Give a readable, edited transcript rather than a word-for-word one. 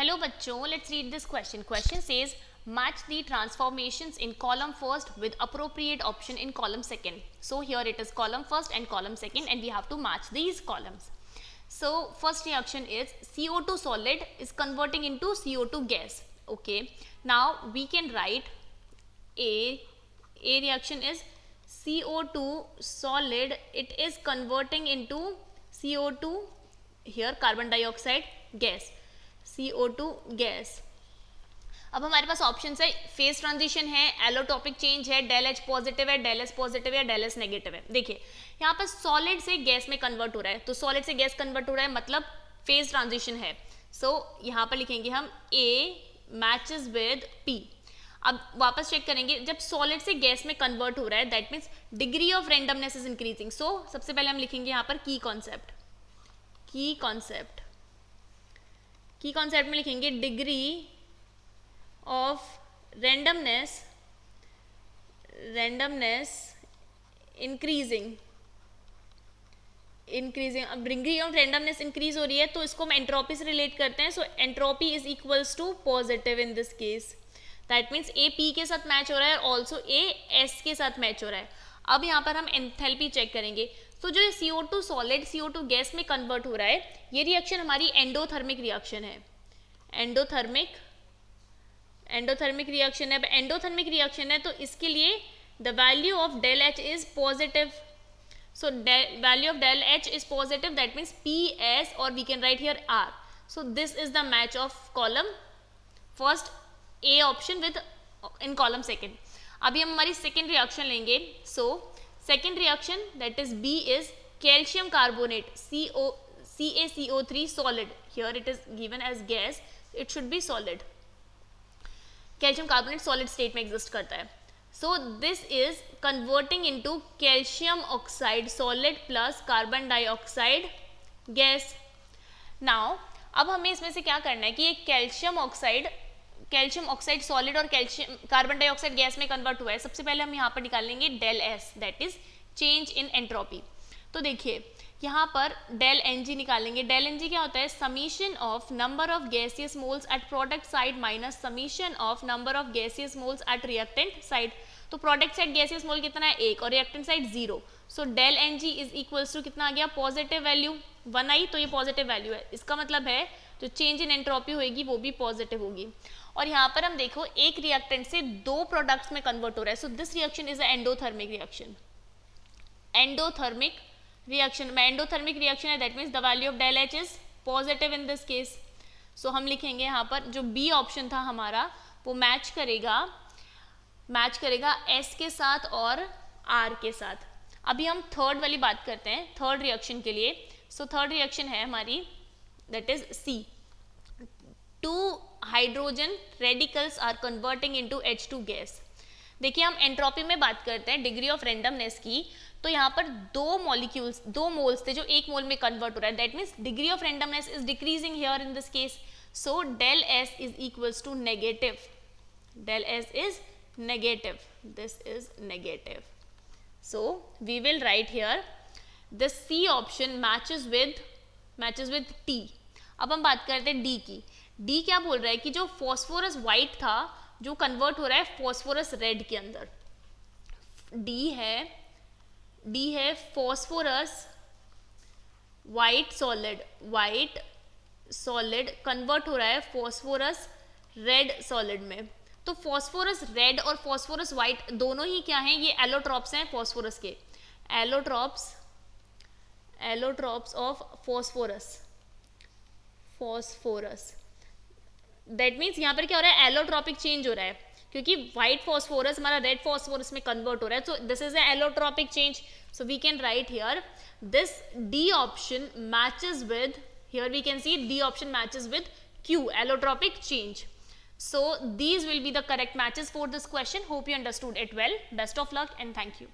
Hello बच्चों, let's read this question. Question says match the transformations in column first with appropriate option in column second. So here it is column first and column second and we have to match these columns. So first reaction is CO2 solid is converting into CO2 gas. Okay, now we can write A reaction is CO2 solid, it is converting into CO2 here carbon dioxide gas, CO2 gas. अब हमारे पास option है phase transition है, एलोटॉपिक change है, del H positive है, del S positive है, del S negative है. देखिए यहाँ पर सॉलिड से गैस में कन्वर्ट हो रहा है, तो सॉलिड से गैस कन्वर्ट हो रहा है मतलब फेज ट्रांजिशन है. सो यहाँ पर लिखेंगे हम ए मैचेस विद पी. अब वापस चेक करेंगे, जब सॉलिड से गैस में कन्वर्ट हो रहा है that means degree of randomness is increasing. So सबसे पहले हम लिखेंगे यहाँ पर की कॉन्सेप्ट में लिखेंगे डिग्री ऑफ रेंडमनेस इंक्रीजिंग. अब डिग्री ऑफ रेंडमनेस इंक्रीज हो रही है तो इसको हम एंट्रोपी से रिलेट करते हैं. So entropy is equals to positive in this case. That means A P के साथ मैच हो रहा है, ऑल्सो ए एस के साथ मैच हो रहा है. अब यहाँ पर हम एंथैल्पी चेक करेंगे. तो जो CO2 सॉलिड CO2 गैस में कन्वर्ट हो रहा है, ये रिएक्शन हमारी एंडोथर्मिक रिएक्शन है. एंडोथर्मिक रिएक्शन है. एंडोथर्मिक रिएक्शन है तो इसके लिए the value of del H is positive. So value of del H is positive, that means P S और we can write here R. So this is the match of column first A option within column second. अभी हम हमारी second reaction लेंगे. सो second reaction that is B is calcium carbonate CaCO3 solid. Here it is given as gas, it should be solid. Calcium carbonate solid state में exist करता है. So this is converting into calcium oxide solid plus carbon dioxide gas. Now अब हमें इसमें से क्या करना है कि एक कैल्शियम ऑक्साइड सॉलिड और कार्बन डाइऑक्साइड गैस में कन्वर्ट हुआ है. सबसे पहले हम यहाँ पर निकाल लेंगे del S, that is change in entropy. तो देखिए यहाँ पर डेल एन जी निकालेंगे. डेल एन जी क्या होता है? Summation of number of gaseous moles at product side minus summation of number of gaseous moles at reactant side. तो प्रोडक्ट साइड गैसियस मोल कितना है? 1 और reactant side 0. So del N G is equals to कितना आ गया? Positive value 1 आई, तो ये positive value है. इसका मतलब है जो चेंज इन एंट्रोपी होगी वो भी पॉजिटिव होगी. और यहाँ पर हम देखो एक रिएक्टेंट से 2 प्रोडक्ट्स में कन्वर्ट हो रहा है. So this reaction is endothermic reaction. Endothermic reaction है, that means the value of del H is positive in this case. So हम लिखेंगे यहाँ पर जो बी ऑप्शन था हमारा वो मैच करेगा एस के साथ और आर के साथ. अभी हम थर्ड वाली बात करते हैं थर्ड रिएक्शन के लिए. सो थर्ड रिएक्शन है हमारी that is C. 2 hydrogen radicals are converting into H2 gas. देखिए हम एंट्रोपी में बात करते हैं डिग्री ऑफ रेंडमनेस की, तो यहाँ पर 2 मोल्स थे जो 1 मोल में कन्वर्ट हो रहा है. That means degree of randomness is decreasing here in this case. So del S is equals to negative. This is negative. So we will write here the C option matches with T. अब हम बात करते हैं D की. D क्या बोल रहा है कि जो फॉस्फोरस व्हाइट था जो कन्वर्ट हो रहा है फॉस्फोरस रेड के अंदर. डी है फॉस्फोरस व्हाइट सॉलिड कन्वर्ट हो रहा है फॉस्फोरस रेड सॉलिड में. तो फॉस्फोरस रेड और फॉस्फोरस व्हाइट दोनों ही क्या हैं? ये एलोट्रॉप्स हैं फॉस्फोरस के. Allotropes of phosphorus. That means यहाँ पर क्या हो रहा है? एलोट्रॉपिक चेंज हो रहा है क्योंकि व्हाइट फॉस्फोरस हमारा रेड फॉस्फोरस में कन्वर्ट हो रहा है. So this is a allotropic change. So we can write here this D option matches with, here we can see D option matches with Q, allotropic change. So these will be the correct matches for this question. Hope you understood it well. Best of luck and thank you.